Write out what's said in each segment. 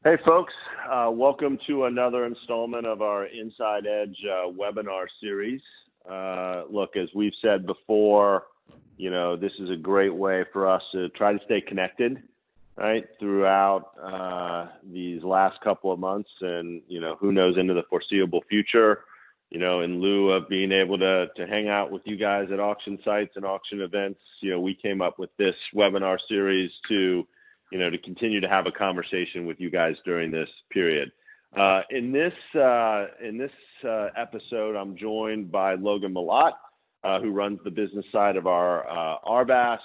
Hey folks, welcome to another installment of our Inside Edge webinar series. Look, as we've said before, this is a great way for us to try to stay connected, right, throughout these last couple of months and, who knows, into the foreseeable future, in lieu of being able to hang out with you guys at auction sites and auction events. We came up with this webinar series to continue to have a conversation with you guys during this period. In this episode, I'm joined by Logan Mellott, who runs the business side of our RB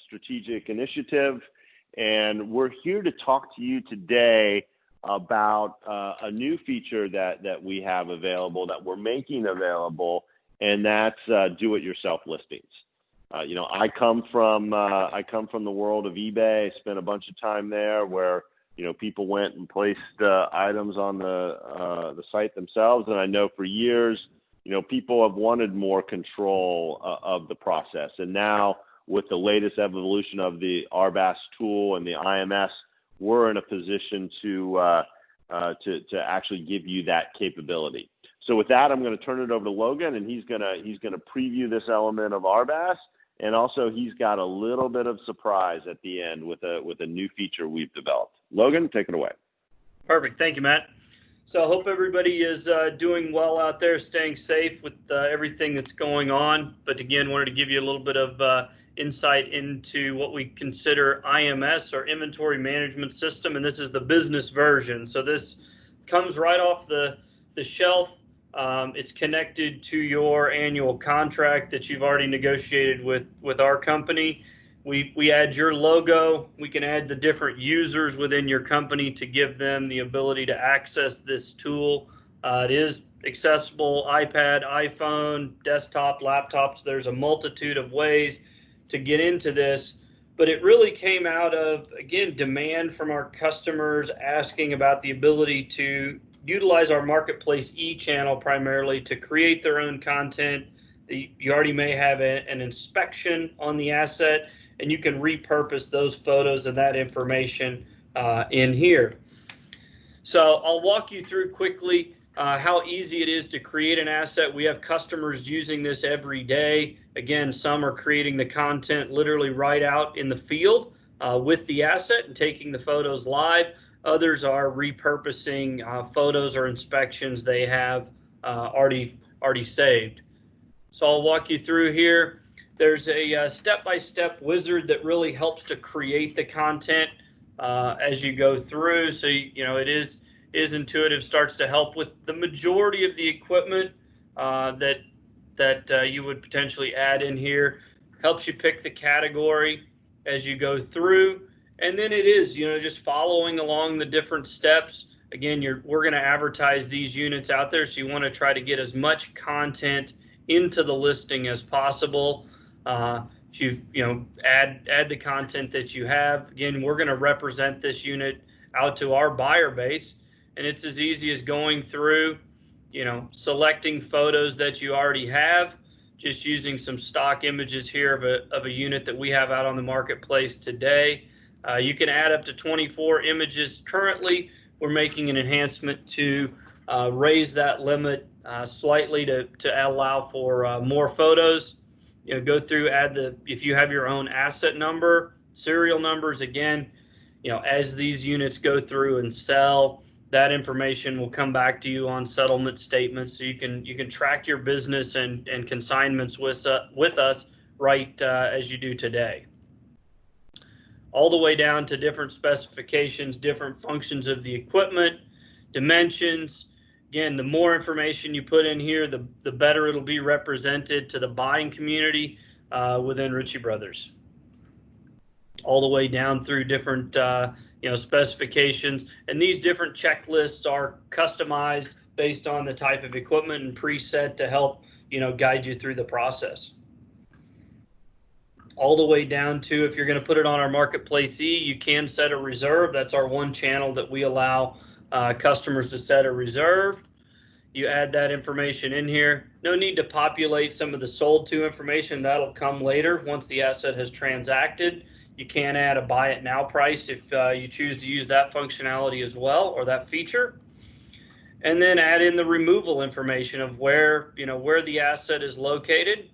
strategic initiative. And we're here to talk to you today about a new feature that we have available, that we're making available, and that's do-it-yourself listings. I come from the world of eBay. I spent a bunch of time there where people went and placed items on the site themselves, and I know for years people have wanted more control of the process. And now with the latest evolution of the RBAS tool and the IMS, we're in a position to actually give you that capability. So with that, I'm going to turn it over to Logan, and he's going to preview this element of RBAS. And also, he's got a little bit of surprise at the end with a new feature we've developed. Logan, take it away. Perfect. Thank you, Matt. So I hope everybody is doing well out there, staying safe with everything that's going on. But again, wanted to give you a little bit of insight into what we consider IMS, or Inventory Management System, and this is the business version. So this comes right off the shelf. It's connected to your annual contract that you've already negotiated with our company. We add your logo. We can add the different users within your company to give them the ability to access this tool. It is accessible iPad, iPhone, desktop, laptops. There's a multitude of ways to get into this, but it really came out of, again, demand from our customers asking about the ability to utilize our marketplace e-channel primarily to create their own content. You already may have an inspection on the asset, and you can repurpose those photos and that information in here. So I'll walk you through quickly how easy it is to create an asset. We have customers using this every day. Again, some are creating the content literally right out in the field with the asset and taking the photos live. Others are repurposing photos or inspections they have already saved. So I'll walk you through here. There's a step-by-step wizard that really helps to create the content as you go through. So it is intuitive, starts to help with the majority of the equipment that you would potentially add in here. Helps you pick the category as you go through. And then it is, just following along the different steps. Again, we're going to advertise these units out there, so you want to try to get as much content into the listing as possible. If you add the content that you have, again, we're going to represent this unit out to our buyer base, and it's as easy as going through, selecting photos that you already have, just using some stock images here of a unit that we have out on the marketplace today. You can add up to 24 images currently. We're making an enhancement to raise that limit slightly to allow for more photos. Go through, if you have your own asset number, serial numbers, again, as these units go through and sell, that information will come back to you on settlement statements, so you can track your business and consignments with us right as you do today. All the way down to different specifications, different functions of the equipment, dimensions. Again, the more information you put in here, the better it'll be represented to the buying community within Ritchie Bros. All the way down through different specifications, and these different checklists are customized based on the type of equipment and preset to help guide you through the process. All the way down to, if you're going to put it on our Marketplace E, you can set a reserve. That's our one channel that we allow customers to set a reserve. You add that information in here. No need to populate some of the sold to information. That'll come later once the asset has transacted. You can add a buy it now price if you choose to use that functionality as well, or that feature. And then add in the removal information of where the asset is located,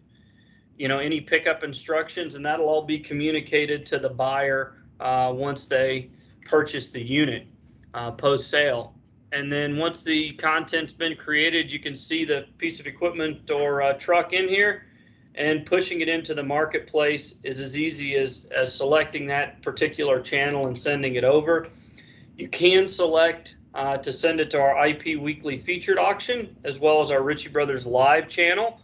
any pickup instructions, and that'll all be communicated to the buyer once they purchase the unit post sale. And then once the content's been created, you can see the piece of equipment or truck in here, and pushing it into the marketplace is as easy as selecting that particular channel and sending it over. You can select to send it to our IP Weekly featured auction, as well as our Ritchie Brothers live channel.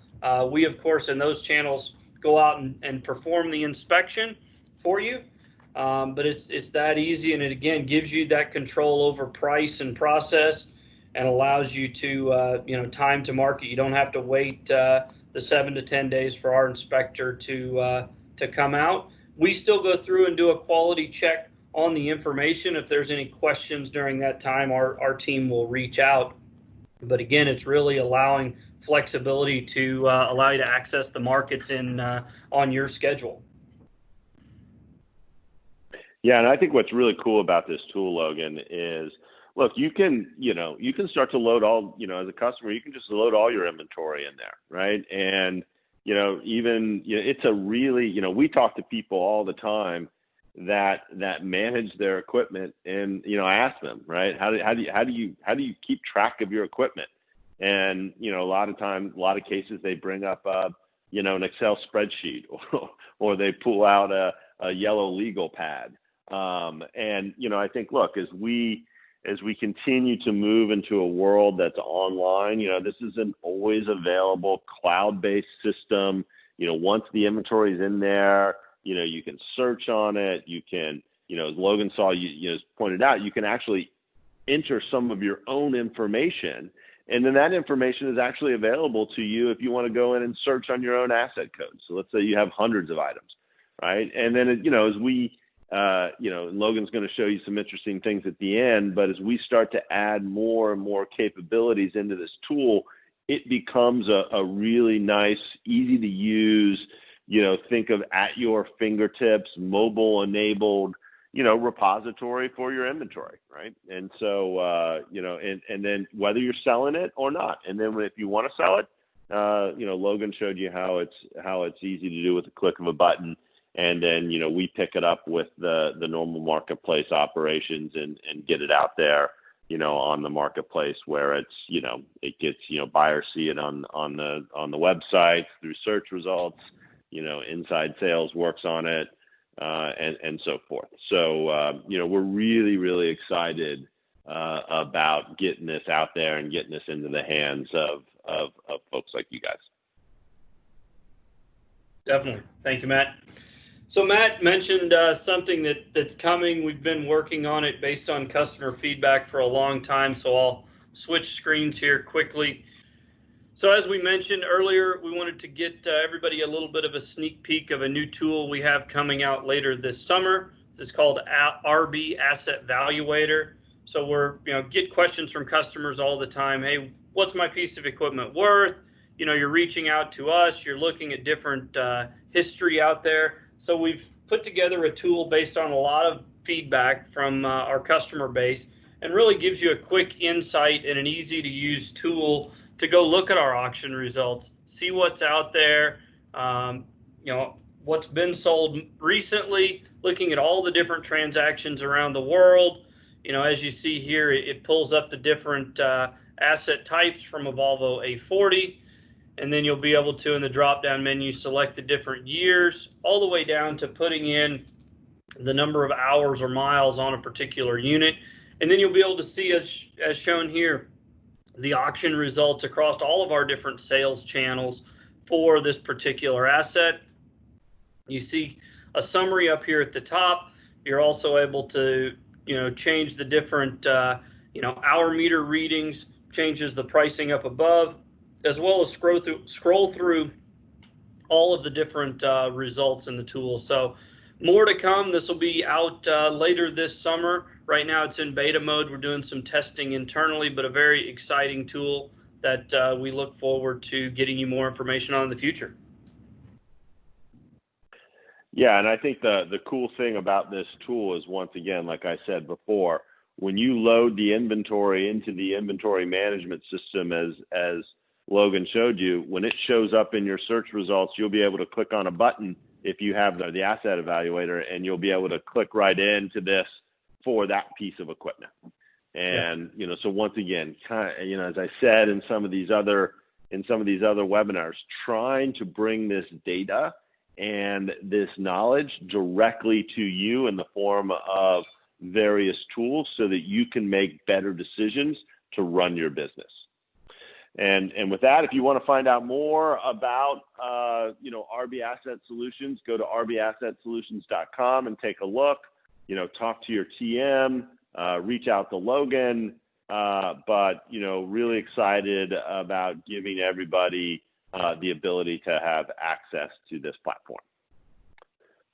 We, of course, in those channels go out and perform the inspection for you. But it's that easy, and it, again, gives you that control over price and process, and allows you to, time to market. You don't have to wait the 7 to 10 days for our inspector to come out. We still go through and do a quality check on the information. If there's any questions during that time, our team will reach out. But again, it's really allowing flexibility to allow you to access the markets on your schedule. Yeah, and I think what's really cool about this tool, Logan, is, look, you can start to load all, as a customer, you can just load all your inventory in there, right? And, it's a really, we talk to people all the time that manage their equipment, and, I ask them, right, how do you keep track of your equipment? And, a lot of cases they bring up, an Excel spreadsheet, or they pull out a yellow legal pad. And, I think, look, as we continue to move into a world that's online, this is an always available cloud-based system. Once the inventory is in there, you can search on it. You can, as Logan pointed out, you can actually enter some of your own information. And then that information is actually available to you if you want to go in and search on your own asset code. So let's say you have hundreds of items, right? And then, as we, Logan's going to show you some interesting things at the end, but as we start to add more and more capabilities into this tool, it becomes a really nice, easy to use, think of at your fingertips, mobile enabled, repository for your inventory, right? And so, and then whether you're selling it or not, and then if you want to sell it, Logan showed you how it's easy to do with the click of a button. And then, we pick it up with the normal marketplace operations and get it out there, on the marketplace where it's, it gets, buyers see it on the website through search results, inside sales works on it, and so forth. So, we're really, really excited about getting this out there and getting this into the hands of folks like you guys. Definitely. Thank you, Matt. So Matt mentioned something that's coming. We've been working on it based on customer feedback for a long time, so I'll switch screens here quickly. So as we mentioned earlier, we wanted to get everybody a little bit of a sneak peek of a new tool we have coming out later this summer. It's called RB Asset Valuator. So we're, get questions from customers all the time. Hey, what's my piece of equipment worth? You're reaching out to us. You're looking at different history out there. So we've put together a tool based on a lot of feedback from our customer base, and really gives you a quick insight and an easy to use tool to go look at our auction results, see what's out there, what's been sold recently, looking at all the different transactions around the world. As you see here, it pulls up the different asset types from a Volvo A40. And then you'll be able to, in the drop-down menu, select the different years, all the way down to putting in the number of hours or miles on a particular unit. And then you'll be able to see, as shown here, the auction results across all of our different sales channels for this particular asset. You see a summary up here at the top. You're also able to, change the different, hour meter readings, changes the pricing up above, as well as scroll through all of the different results in the tool. So more to come. This will be out later this summer. Right now it's in beta mode. We're doing some testing internally, but a very exciting tool that we look forward to getting you more information on in the future. Yeah, and I think the cool thing about this tool is, once again, like I said before, when you load the inventory into the inventory management system, as Logan showed you, when it shows up in your search results, you'll be able to click on a button if you have the asset evaluator, and you'll be able to click right into this for that piece of equipment. And so once again, as I said in some of these other webinars, trying to bring this data and this knowledge directly to you in the form of various tools so that you can make better decisions to run your business. And with that, if you want to find out more about RB Asset Solutions, go to rbasset-solutions.com and take a look. Talk to your TM, reach out to Logan. But really excited about giving everybody the ability to have access to this platform.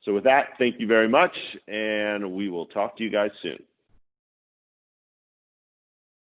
So with that, thank you very much, and we will talk to you guys soon.